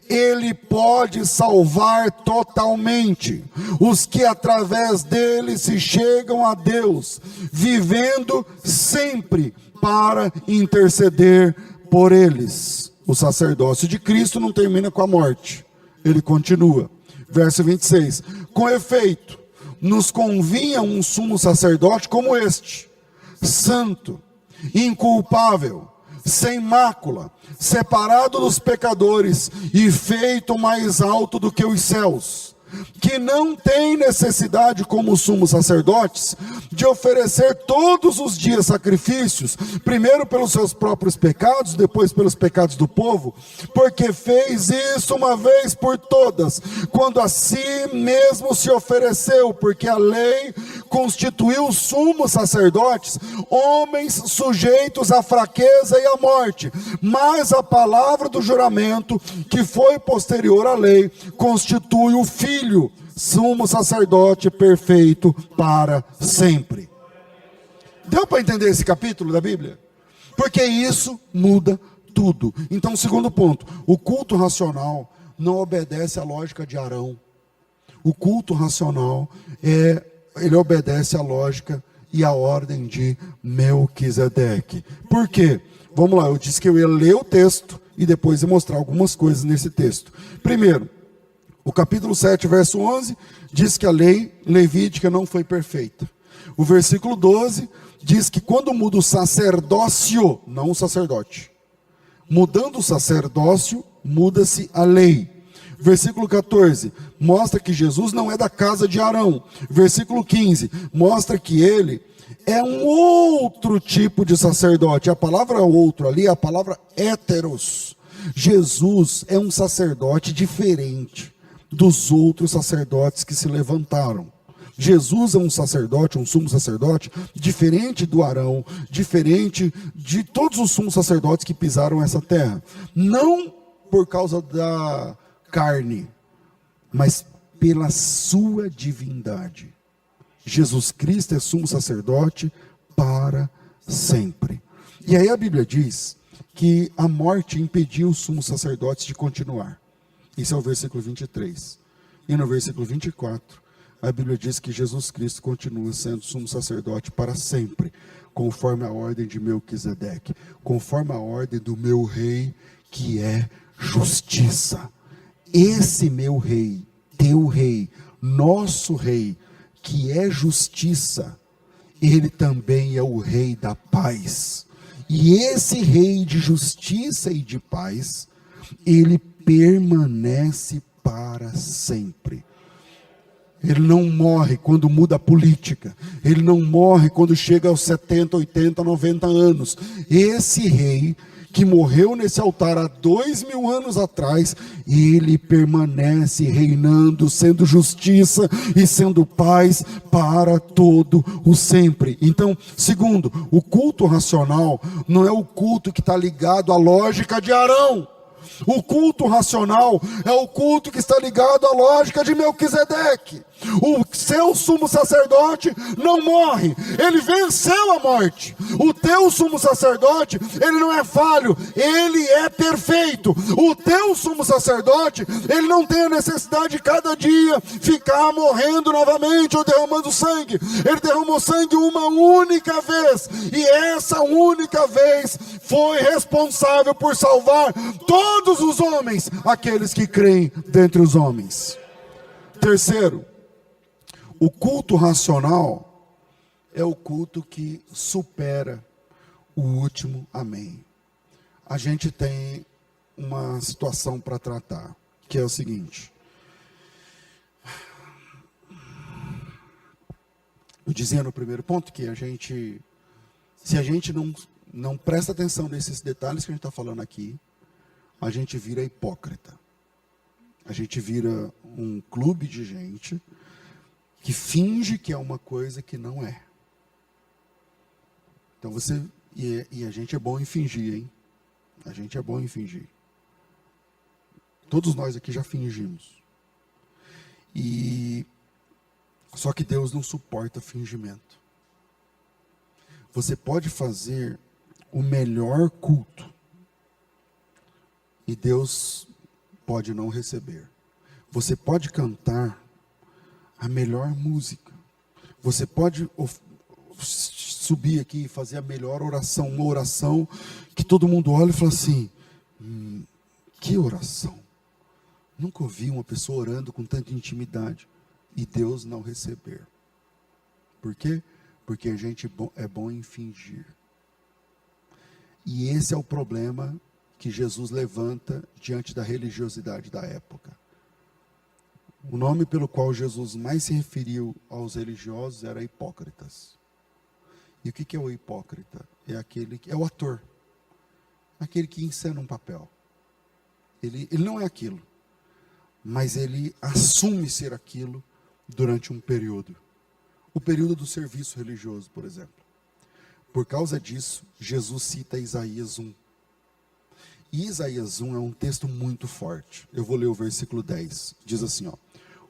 S2: ele pode salvar totalmente os que através dele se chegam a Deus, vivendo sempre para interceder por eles. O sacerdócio de Cristo não termina com a morte, ele continua. Verso 26, com efeito, nos convinha um sumo sacerdote como este, santo, inculpável, sem mácula, separado dos pecadores e feito mais alto do que os céus, que não tem necessidade, como os sumos sacerdotes, de oferecer todos os dias sacrifícios, primeiro pelos seus próprios pecados, depois pelos pecados do povo, porque fez isso uma vez por todas, quando a si mesmo se ofereceu, porque a lei constituiu sumos sacerdotes, homens sujeitos à fraqueza e à morte, mas a palavra do juramento, que foi posterior à lei, constitui o Filho, sumo sacerdote perfeito para sempre. Deu para entender esse capítulo da Bíblia? Porque isso muda tudo. Então, segundo ponto, o culto racional não obedece à lógica de Arão. O culto racional ele obedece à lógica e à ordem de Melquisedeque. Por quê? Vamos lá, eu disse que eu ia ler o texto e depois ia mostrar algumas coisas nesse texto. Primeiro, o capítulo 7, verso 11, diz que a lei levítica não foi perfeita. O versículo 12 diz que quando muda o sacerdócio, não o sacerdote, mudando o sacerdócio, muda-se a lei. Versículo 14, mostra que Jesus não é da casa de Arão. Versículo 15, mostra que ele é um outro tipo de sacerdote. A palavra outro ali é a palavra héteros. Jesus é um sacerdote diferente dos outros sacerdotes que se levantaram. Jesus é um sacerdote, um sumo sacerdote, diferente do Arão, diferente de todos os sumos sacerdotes que pisaram essa terra. Não por causa da carne, mas pela sua divindade. Jesus Cristo é sumo sacerdote para sempre. E aí a Bíblia diz que a morte impediu os sumos sacerdotes de continuar. Isso é o versículo 23. E no versículo 24, a Bíblia diz que Jesus Cristo continua sendo sumo sacerdote para sempre, conforme a ordem de Melquisedeque, conforme a ordem do meu rei, que é justiça. Esse meu rei, teu rei, nosso rei, que é justiça, ele também é o rei da paz. E esse rei de justiça e de paz, ele permanece para sempre. Ele não morre quando muda a política. Ele não morre quando chega aos 70, 80, 90 anos. Esse rei que morreu nesse altar há 2000 anos atrás, ele permanece reinando, sendo justiça e sendo paz para todo o sempre. Então, segundo, o culto racional não é o culto que está ligado à lógica de Arão. O culto racional é o culto que está ligado à lógica de Melquisedeque. O seu sumo sacerdote não morre, ele venceu a morte. O teu sumo sacerdote, ele não é falho, ele é perfeito. O teu sumo sacerdote, ele não tem a necessidade de cada dia ficar morrendo novamente ou derramando sangue. Ele derramou sangue uma única vez, e essa única vez foi responsável por salvar todos os homens, aqueles que creem dentre os homens. Terceiro, o culto racional é o culto que supera o último amém. A gente tem uma situação para tratar, que é o seguinte. Eu dizia no primeiro ponto que se a gente não presta atenção nesses detalhes que a gente está falando aqui, a gente vira hipócrita. A gente vira um clube de gente que finge que é uma coisa que não é. Então e a gente é bom em fingir, hein? A gente é bom em fingir. Todos nós aqui já fingimos. Só que Deus não suporta fingimento. Você pode fazer o melhor culto e Deus pode não receber. Você pode cantar a melhor música. Você pode subir aqui e fazer a melhor oração, uma oração que todo mundo olha e fala assim, que oração? Nunca ouvi uma pessoa orando com tanta intimidade e Deus não receber. Por quê? Porque a gente é bom em fingir. E esse é o problema que Jesus levanta diante da religiosidade da época. O nome pelo qual Jesus mais se referiu aos religiosos era hipócritas. E o que é o hipócrita? É o ator. Aquele que encena um papel. Ele não é aquilo. Mas ele assume ser aquilo durante um período. O período do serviço religioso, por exemplo. Por causa disso, Jesus cita Isaías 1. E Isaías 1 é um texto muito forte. Eu vou ler o versículo 10. Diz assim,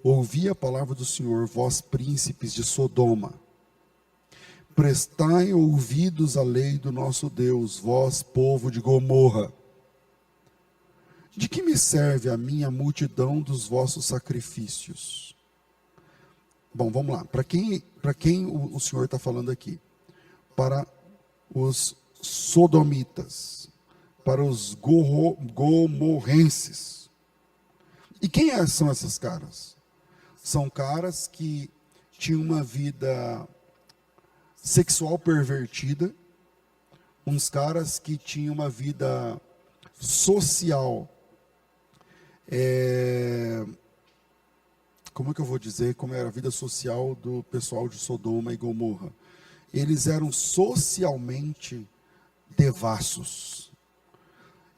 S2: ouvi a palavra do Senhor, vós príncipes de Sodoma. Prestai ouvidos à lei do nosso Deus, vós povo de Gomorra. De que me serve a minha multidão dos vossos sacrifícios? Bom, vamos lá. Para quem o Senhor está falando aqui? Para os sodomitas, para os gomorrenses. E quem são esses caras? São caras que tinham uma vida sexual pervertida, uns caras que tinham uma vida social, como é que eu vou dizer, como era a vida social do pessoal de Sodoma e Gomorra? Eles eram socialmente devassos.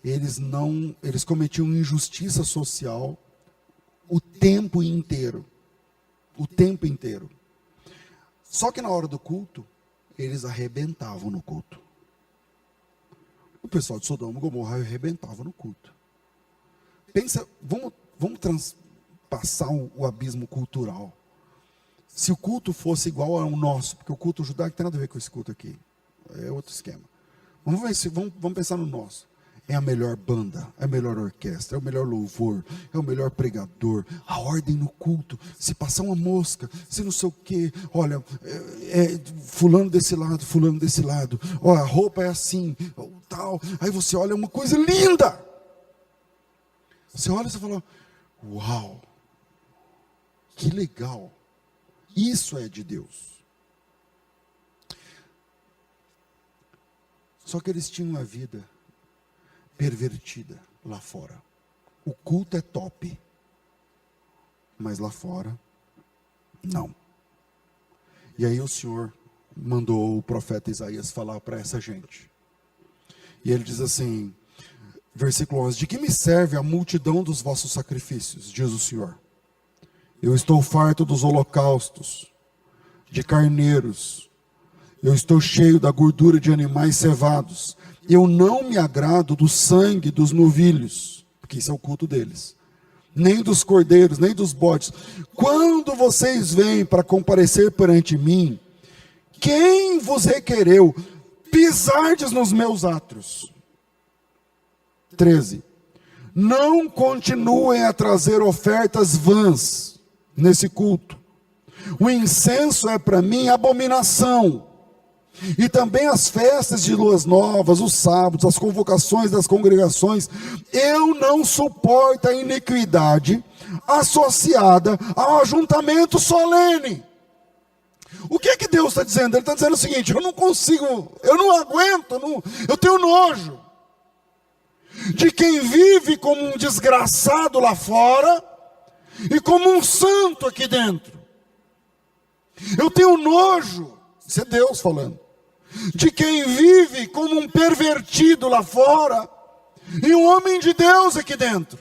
S2: Eles cometiam injustiça social o tempo inteiro. O tempo inteiro. Só que na hora do culto, eles arrebentavam no culto. O pessoal de Sodoma e Gomorra arrebentava no culto. Pensa, vamos transpassar o abismo cultural. Se o culto fosse igual ao nosso, porque o culto judaico tem nada a ver com esse culto aqui. É outro esquema. Vamos pensar no nosso. É a melhor banda, é a melhor orquestra, é o melhor louvor, é o melhor pregador, a ordem no culto, se passar uma mosca, se não sei o quê, olha, fulano desse lado, ó, a roupa é assim, tal, aí você olha uma coisa linda, você olha e você fala, uau, que legal, isso é de Deus. Só que eles tinham uma vida pervertida lá fora. O culto é top, mas lá fora, não. E aí o Senhor mandou o profeta Isaías falar para essa gente. E ele diz assim, versículo 11, de que me serve a multidão dos vossos sacrifícios, diz o Senhor. Eu estou farto dos holocaustos, de carneiros, eu estou cheio da gordura de animais cevados. Eu não me agrado do sangue dos novilhos, porque isso é o culto deles, nem dos cordeiros, nem dos bodes. Quando vocês vêm para comparecer perante mim, quem vos requereu pisardes nos meus átrios? 13. Não continuem a trazer ofertas vãs nesse culto. O incenso é para mim abominação. E também as festas de luas novas, os sábados, as convocações das congregações. Eu não suporto a iniquidade associada ao ajuntamento solene. O que é que Deus está dizendo? Ele está dizendo o seguinte, eu não consigo, eu não aguento, eu tenho nojo de quem vive como um desgraçado lá fora e como um santo aqui dentro. Eu tenho nojo, isso é Deus falando, de quem vive como um pervertido lá fora e um homem de Deus aqui dentro.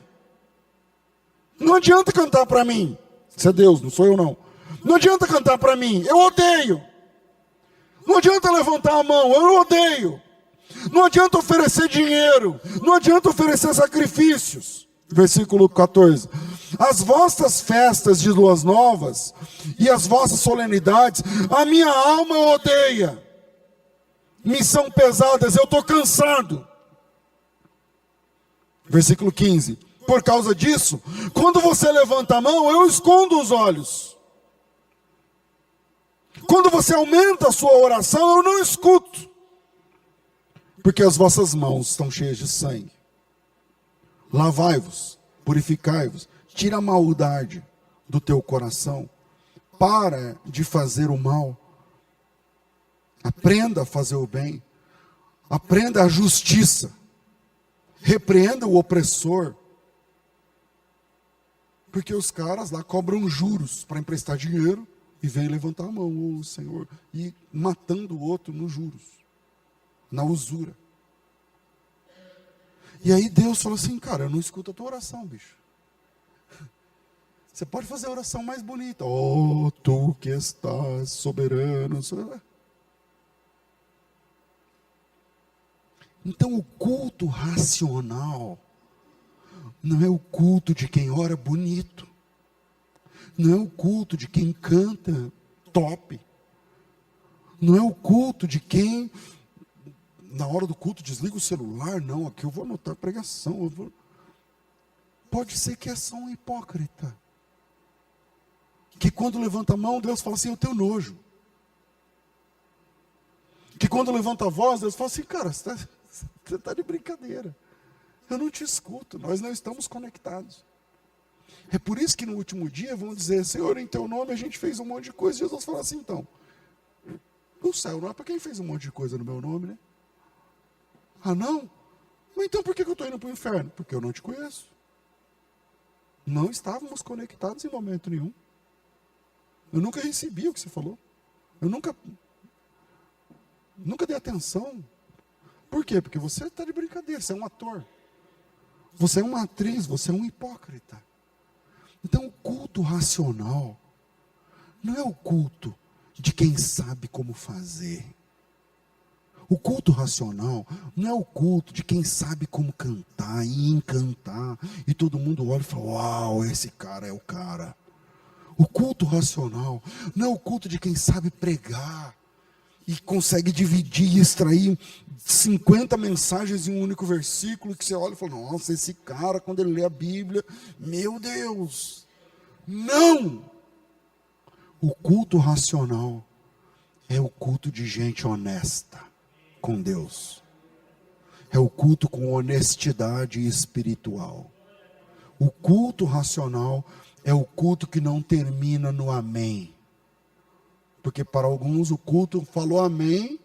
S2: Não adianta cantar para mim, isso é Deus, não sou eu não. Não adianta cantar para mim, eu odeio. Não adianta levantar a mão, eu odeio. Não adianta oferecer dinheiro, não adianta oferecer sacrifícios, Versículo 14. As vossas festas de luas novas e as vossas solenidades, a minha alma odeia. Me são pesadas, eu estou cansado. Versículo 15. Por causa disso, quando você levanta a mão, eu escondo os olhos. Quando você aumenta a sua oração, eu não escuto. Porque as vossas mãos estão cheias de sangue. Lavai-vos, purificai-vos, tira a maldade do teu coração. Para de fazer o mal. Aprenda a fazer o bem. Aprenda a justiça. Repreenda o opressor. Porque os caras lá cobram juros para emprestar dinheiro e vêm levantar a mão, Senhor, e matando o outro nos juros, na usura. E aí Deus falou assim, cara, eu não escuto a tua oração, bicho. Você pode fazer a oração mais bonita. Oh, tu que estás soberano. Então o culto racional não é o culto de quem ora bonito. Não é o culto de quem canta top. Não é o culto de quem, na hora do culto, desliga o celular. Não, aqui eu vou anotar a pregação. Pode ser que é só um hipócrita. Que quando levanta a mão, Deus fala assim, eu tenho nojo. Que quando levanta a voz, Deus fala assim, cara, você está de brincadeira. Eu não te escuto, nós não estamos conectados. É por isso que no último dia vão dizer, Senhor, em teu nome a gente fez um monte de coisa. Jesus fala assim, então, o céu não é para quem fez um monte de coisa no meu nome, né? Ah, não? Então por que eu estou indo para o inferno? Porque eu não te conheço. Não estávamos conectados em momento nenhum. Eu nunca recebi o que você falou. Eu nunca dei atenção. Por quê? Porque você está de brincadeira, você é um ator. Você é uma atriz, você é um hipócrita. Então o culto racional não é o culto de quem sabe como fazer. O culto racional não é o culto de quem sabe como cantar e encantar. E todo mundo olha e fala, uau, esse cara é o cara. O culto racional não é o culto de quem sabe pregar e consegue dividir e extrair 50 mensagens em um único versículo, que você olha e fala, nossa, esse cara, quando ele lê a Bíblia, meu Deus. Não! O culto racional é o culto de gente honesta com Deus. É o culto com honestidade espiritual. O culto racional é o culto que não termina no amém. Porque para alguns o culto falou amém,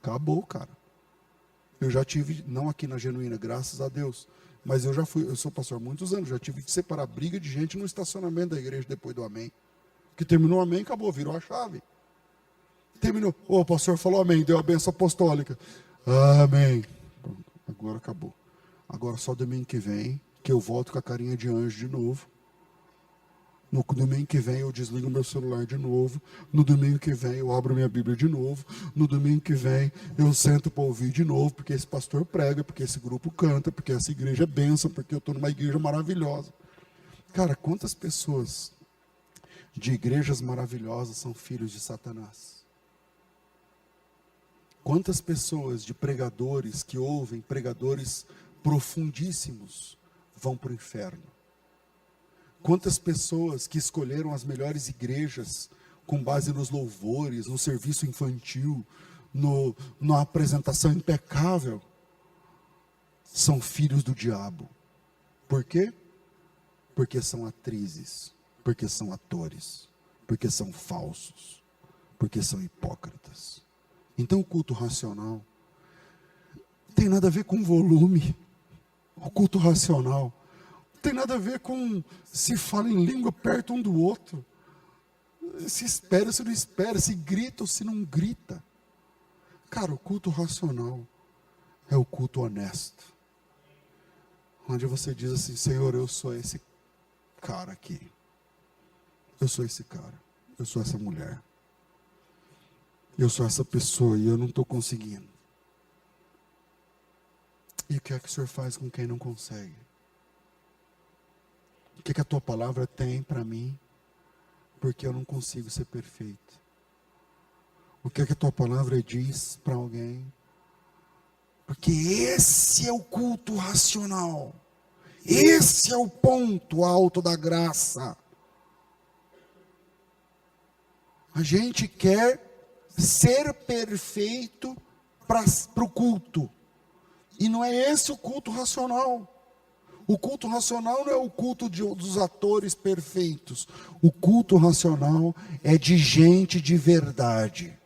S2: acabou, cara. Eu já tive, não aqui na Genuína, graças a Deus, mas eu sou pastor há muitos anos, já tive que separar briga de gente no estacionamento da igreja depois do amém. Que terminou o amém, acabou, virou a chave. Terminou, o pastor falou amém, deu a benção apostólica. Amém. Agora acabou. Agora só domingo que vem, que eu volto com a carinha de anjo de novo. No domingo que vem eu desligo meu celular de novo. No domingo que vem eu abro minha Bíblia de novo. No domingo que vem eu sento para ouvir de novo, porque esse pastor prega, porque esse grupo canta, porque essa igreja é bênção, porque eu estou numa igreja maravilhosa. Cara, quantas pessoas de igrejas maravilhosas são filhos de Satanás? Quantas pessoas de pregadores que ouvem pregadores profundíssimos vão para o inferno? Quantas pessoas que escolheram as melhores igrejas com base nos louvores, no serviço infantil, na apresentação impecável, são filhos do diabo. Por quê? Porque são atrizes, porque são atores, porque são falsos, porque são hipócritas. Então o culto racional não tem nada a ver com volume. O culto racional tem nada a ver com se fala em língua perto um do outro. Se espera, se não espera, se grita ou se não grita. Cara, o culto racional é o culto honesto. Onde você diz assim, Senhor, eu sou esse cara aqui. Eu sou esse cara. Eu sou essa mulher. Eu sou essa pessoa e eu não estou conseguindo. E o que é que o Senhor faz com quem não consegue? O que a tua palavra tem para mim, porque eu não consigo ser perfeito. O que a tua palavra diz para alguém, porque esse é o culto racional. Esse é o ponto alto da graça. A gente quer ser perfeito para o culto. E não é esse o culto racional. O culto racional não é o culto dos atores perfeitos. O culto racional é de gente de verdade.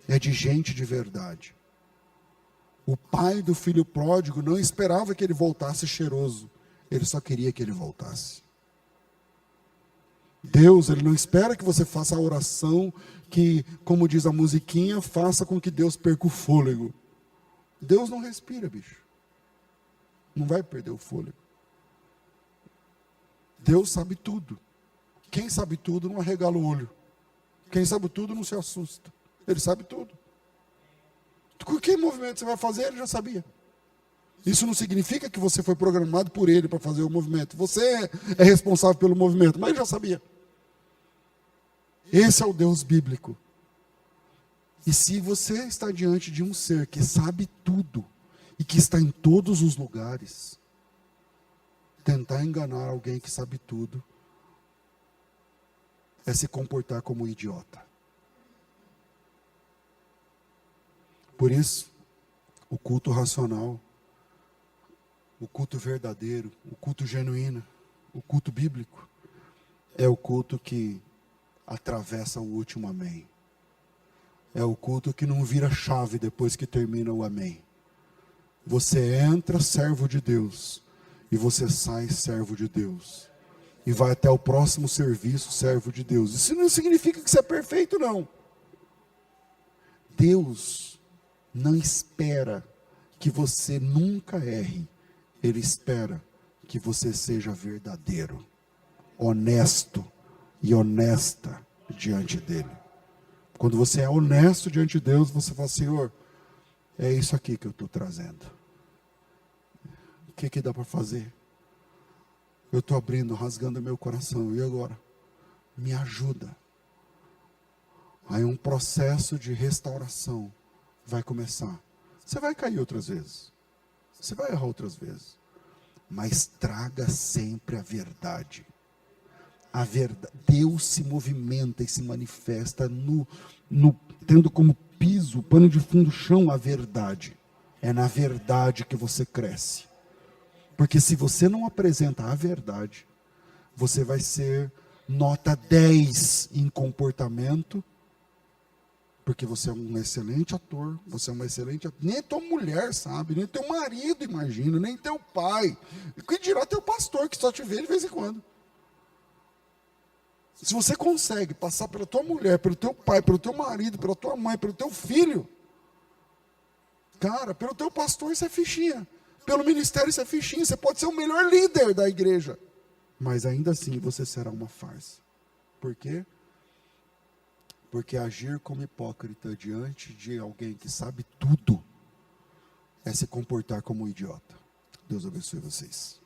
S2: É de gente de verdade. O pai do filho pródigo não esperava que ele voltasse cheiroso. Ele só queria que ele voltasse. Deus, Ele não espera que você faça a oração que, como diz a musiquinha, faça com que Deus perca o fôlego. Deus não respira, bicho. Não vai perder o fôlego. Deus sabe tudo. Quem sabe tudo não arregala o olho. Quem sabe tudo não se assusta. Ele sabe tudo. Que movimento você vai fazer, Ele já sabia. Isso não significa que você foi programado por Ele para fazer o movimento. Você é responsável pelo movimento, mas Ele já sabia. Esse é o Deus bíblico. E se você está diante de um ser que sabe tudo, e que está em todos os lugares, tentar enganar alguém que sabe tudo, é se comportar como um idiota. Por isso, o culto racional, o culto verdadeiro, o culto genuíno, o culto bíblico, é o culto que atravessa o último amém. É o culto que não vira chave depois que termina o amém. Você entra servo de Deus, e você sai servo de Deus. E vai até o próximo serviço servo de Deus. Isso não significa que você é perfeito, não. Deus não espera que você nunca erre. Ele espera que você seja verdadeiro, honesto e honesta diante dele. Quando você é honesto diante de Deus, você fala: Senhor, é isso aqui que eu estou trazendo. O que dá para fazer? Eu estou abrindo, rasgando meu coração. E agora? Me ajuda. Aí um processo de restauração vai começar. Você vai cair outras vezes. Você vai errar outras vezes. Mas traga sempre a verdade. A verdade. Deus se movimenta e se manifesta tendo como piso, pano de fundo, chão, a verdade. É na verdade que você cresce. Porque se você não apresenta a verdade, você vai ser nota 10 em comportamento, porque você é um excelente ator, você é uma excelente ator. Nem tua mulher sabe, nem teu marido imagina, nem teu pai. E que dirá teu pastor, que só te vê de vez em quando. Se você consegue passar pela tua mulher, pelo teu pai, pelo teu marido, pela tua mãe, pelo teu filho, cara, pelo teu pastor isso é fichinha. Pelo ministério isso é fichinha. Você pode ser o melhor líder da igreja, mas ainda assim você será uma farsa. Por quê? Porque agir como hipócrita diante de alguém que sabe tudo é se comportar como um idiota. Deus abençoe vocês.